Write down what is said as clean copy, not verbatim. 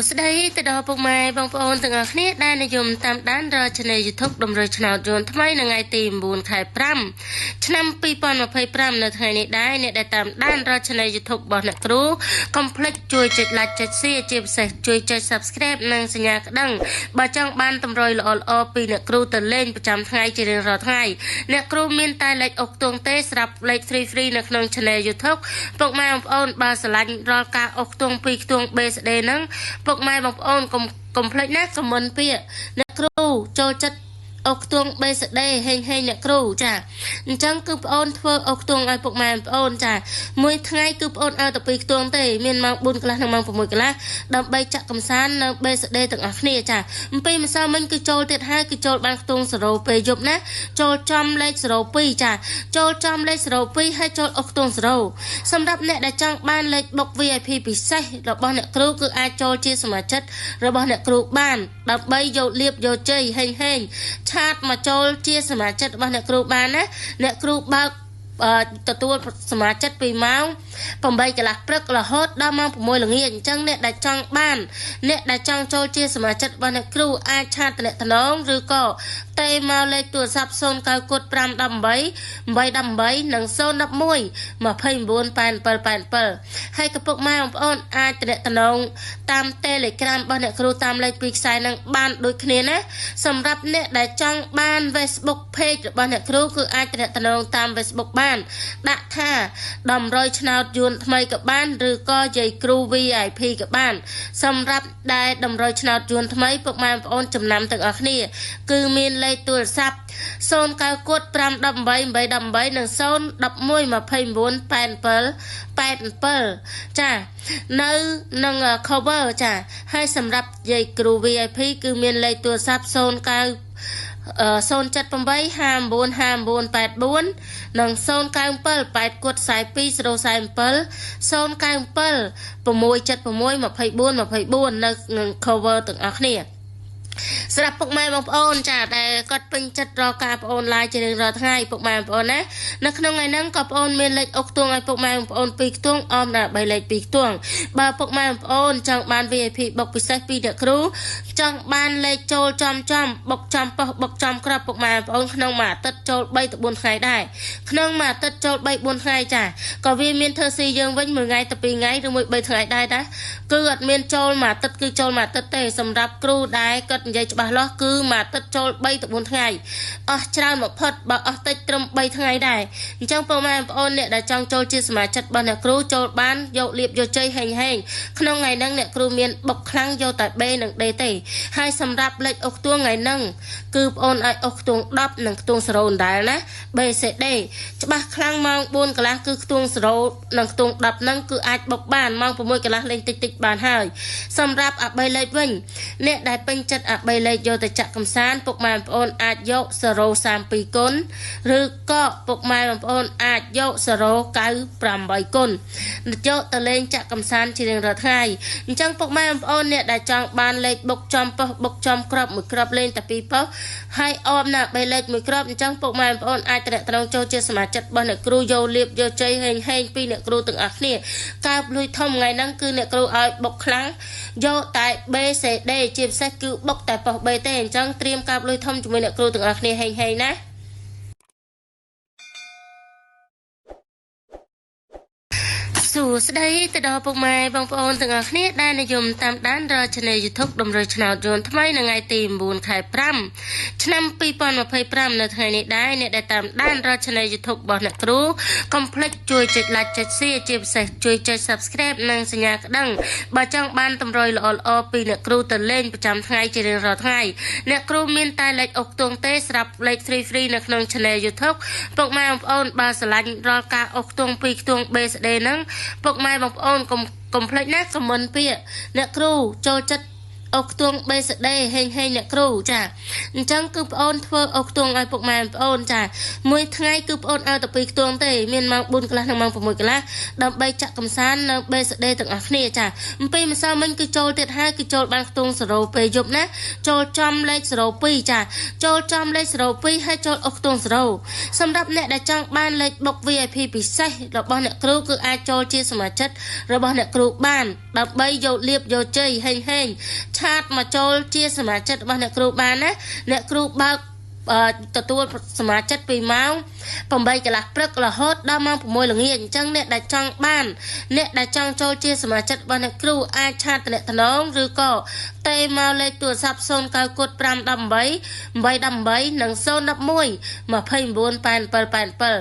ស្ដីទៅដល់ពុកម៉ែបងប្អូនទាំងអស់គ្នាដែលនិយមតាមដានរក Channel YouTube តម្រូវឆ្នោតយន្តថ្មីនៅថ្ងៃទី9ខែ5ឆ្នាំ2025នៅថ្ងៃនេះដែរអ្នកដែលតាមដានរក Channel YouTube របស់អ្នកគ្រូកុំភ្លេចជួយចុច Like ចុច Share ជាពិសេសជួយចុច Subscribe និងសញ្ញាក្ដឹងបើចង់បានតម្រុយល្អៗពីអ្នកគ្រូទៅលេងប្រចាំថ្ងៃជារៀងរាល់ថ្ងៃអ្នកគ្រូមានតែលេខអុកទួងទេស្រាប់លេខ free នៅក្នុង Channel YouTube ពុកម៉ែបងប្អូនបើស្រឡាញ់រាល់ការអុកទួងពីខ្ទង់ BSD ហ្នឹងពុកម៉ែបងប្អូនកុំភ្លេចណាខមមិនពាក្យអ្នកគ្រូចូលចិត្តអុកខ្ទង់ BSD ហេងអ្នកគ្រូចាអញ្ចឹងគឺប្អូនធ្វើអុកខ្ទង់ឲ្យពុកម៉ែបងប្អូនចាមួយថ្ងៃគឺប្អូនឲ្យតែ2ខ្ទង់ទេមានម៉ោង4កន្លះនិងម៉ោង6កន្លះដើម្បីចាក់កំសាន្តនៅ BSD ទាំងអស់គ្នាចាអំពីម្សិលមិញគឺចូលទៀតហើយគឺចូលបានខ្ទង់0ពេលយប់ណាចូលចំលេខ02ចាចូលចំលេខ02ហើយចូលអុកខ្ទង់0សម្រាប់អ្នកដែលចង់បានលេខបុក VIP ពិសេសរបស់អ្នកគ្រូគឺអាចចូលជាសមាជិករបស់អ្នកគ្រូបានដើម្បីយកលៀបយកជ័យហេងឆាតមកចូលជាសមាជិករបស់អ្នកគ្រូបានណាអ្នកគ្រូបើកទទួលសមាជិកពីម៉ោង8កន្លះព្រឹករហូតដល់ម៉ោង6ល្ងាចអញ្ចឹងអ្នកដែលចង់បានអ្នកដែលចង់ចូលជាសមាជិករបស់អ្នកគ្រូអាចឆាតតំណងឬក៏ទេមកលេខទូរស័ព្ទ09 518 818និង011 298787ហើយកំពុកម៉ែបងប្អូនអាចតំណងតាម Telegram របស់អ្នកគ្រូតាមលេខ2ខ្សែនឹងបានដូចគ្នាណាសម្រាប់អ្នកដែលចង់បាន Facebook Page របស់អ្នកគ្រូគឺអាចតំណងតាម Facebook បានដាក់ថាតម្រុយឆ្នោតយួនថ្មីក៏បានឬក៏យាយគ្រូ VIP ក៏បានសម្រាប់ដែលតម្រុយឆ្នោតយួនថ្មីពុកម៉ែបងប្អូនចំណាំទាំងអស់គ្នាគឺមានលេខទូរស័ព្ទ09 518 818និង011 298787ចានៅនឹង cover ចាហើយសម្រាប់យាយគ្រូ VIP គឺមានលេខទូរស័ព្ទ09 078 59 5984និង097 8គុត42 047 097 676 24 នៅនឹង cover ទាំងអស់គ្នាសម្រាប់ពុកម៉ែបងប្អូនចាដែលគាត់ពេញចិត្តរកការប្អូនឡាយជារៀងរាល់ថ្ងៃពុកម៉ែបងប្អូនណានៅក្នុងថ្ងៃហ្នឹងក៏ប្អូនមានលេខអុកខ្ទង់ឲ្យពុកម៉ែបងប្អូន2ខ្ទង់អមដល់3លេខ2ខ្ទង់បើពុកម៉ែបងប្អូនចង់បាន VIP បុកពិសេសពីអ្នកគ្រូចង់បានលេខចូលចំបុកចំប៉ុសបុកចំក្របពុកម៉ែបងប្អូនក្នុងមួយអាទិត្យចូល3ទៅ4ថ្ងៃដែរក្នុងមួយអាទិត្យចូល3 4ថ្ងៃចាក៏វាមានធ្វើស៊ីយើងវិញមួយថ្ងៃទៅ2ថ្ងៃឬមួយ3ថ្ងៃដែរតាគឺអត់មានចូលមួយអាទិត្យគឺចូលមួយអាទិត្យទេសម្រាប់គ្រូដែរគាត់និយាយច្បាស់លាស់គឺមួយអាទិត្យចូល3ទៅ4ថ្ងៃអស់ច្រើនមកផុតបើអស់តិចត្រឹម3ថ្ងៃដែរអញ្ចឹងពុកម៉ែបងប្អូនអ្នកដែលចង់ចូលជាសមាជិករបស់អ្នកគ្រូចូលបានយកលៀបយកជ័យហេងក្នុងថ្ងៃហ្នឹងអ្នកគ្រូមានបុកខ្លាំងយកតែ B និង D ទេហើយសម្រាប់លេខអុកខ្ទង់ថ្ងៃហ្នឹងគឺប្អូនឲ្យអុកខ្ទង់10និងខ្ទង់0ដែរណា BCD ច្បាស់ខ្លាំងម៉ោង4កន្លះគឺខ្ទង់0និងខ្ទង់10ហ្នឹងគឺអាចបុកបានម៉ោង6កន្លះលេងតិចបានហើយសម្រាប់អា3លេខវិញអ្នកដែលពេញចិត្តអា3លេខយកទៅចាក់កំសាន្តពុកម៉ែបងប្អូនអាចយក032គុណឬក៏ពុកម៉ែបងប្អូនអាចយក098គុណយកទៅលេងចាក់កំសាន្តជារៀងរាល់ថ្ងៃអញ្ចឹងពុកម៉ែបងប្អូនអ្នកដែលចង់បានលេខបុកចំប៉ុសបុកចំក្របមួយក្របលេងតែ2ប៉ុសហើយអមណា3លេខមួយក្របអញ្ចឹងពុកម៉ែបងប្អូនអាចត្រង់ចូលជាសមាជិករបស់អ្នកគ្រូយកលៀបយកជ័យហេងពីអ្នកគ្រូទាំងអស់គ្នាកើបលុយធំថ្ងៃហ្នឹងគឺអ្នកគ្រូឲ្យបុកខ្លាំងយកតែ BCD ជាពិសេសគឺបុកតែប៉ុស B ទេអញ្ចឹងត្រៀមកើបលុយធំជាមួយអ្នកគ្រូទាំងអស់គ្នាហេងណាសួស្តីទៅដល់ពុកម៉ែបងប្អូនទាំងអស់គ្នាដែលនិយមតាមដានរក Channel YouTube តម្រូវឆ្នោតយន្តថ្មីនៅថ្ងៃទី9ខែ5ឆ្នាំ2025នៅថ្ងៃនេះដែរអ្នកដែលតាមដានរក Channel YouTube របស់អ្នកគ្រូកុំភ្លេចជួយចុច Like ចុច Share ជាពិសេសជួយចុច Subscribe និងសញ្ញាក្ដឹងបើចង់បានតម្រុយល្អៗពីអ្នកគ្រូទៅលេងប្រចាំថ្ងៃជារៀងរាល់ថ្ងៃអ្នកគ្រូមានតែលេខអុកខ្ទង់ទេស្រាប់លេខ free នៅក្នុង Channel YouTube ពុកម៉ែបងប្អូនបើស្រឡាញ់រាល់ការអុកខ្ទង់2ខ្ទង់ BSD ហ្នឹងពុកម៉ែបងប្អូនកុំភ្លេចណាខមមិនពាក្យអ្នកគ្រូចូលចិត្ត អុកទួងបេសដេហេងអ្នកគ្រូចាអញ្ចឹងគឺប្អូនធ្វើអុកទួងឲ្យពុកម៉ែប្អូនចាមួយថ្ងៃគឺប្អូនឲ្យតែ2ខ្ទង់ទេមានម៉ោង4កន្លះនិងម៉ោង6កន្លះដើម្បីចាក់កំសាន្តនៅបេសដេទាំងអស់គ្នាចាអំពីម្សិលមិញគឺចូលទៀតហើយគឺចូលបានខ្ទង់0ពេលយប់ណាចូលចំលេខ02ចាចូលចំលេខ02ហើយចូលអុកខ្ទង់0សម្រាប់អ្នកដែលចង់បានលេខបុក VIP ពិសេសរបស់អ្នកគ្រូគឺអាចចូលជាសមាជិករបស់អ្នកគ្រូបានដើម្បីយកលៀបយកជ័យហេងឆាតមកចូលជាសមាជិករបស់អ្នកគ្រូបានណាអ្នកគ្រូបើកទទួលសមាជិកពីម៉ោង8កន្លះព្រឹករហូតដល់ម៉ោង6ល្ងាចអញ្ចឹងអ្នកដែលចង់បានអ្នកដែលចង់ចូលជាសមាជិករបស់អ្នកគ្រូអាចឆាតតំណងឬក៏ទេមកលេខទូរស័ព្ទ09 518 818និង011 29 8787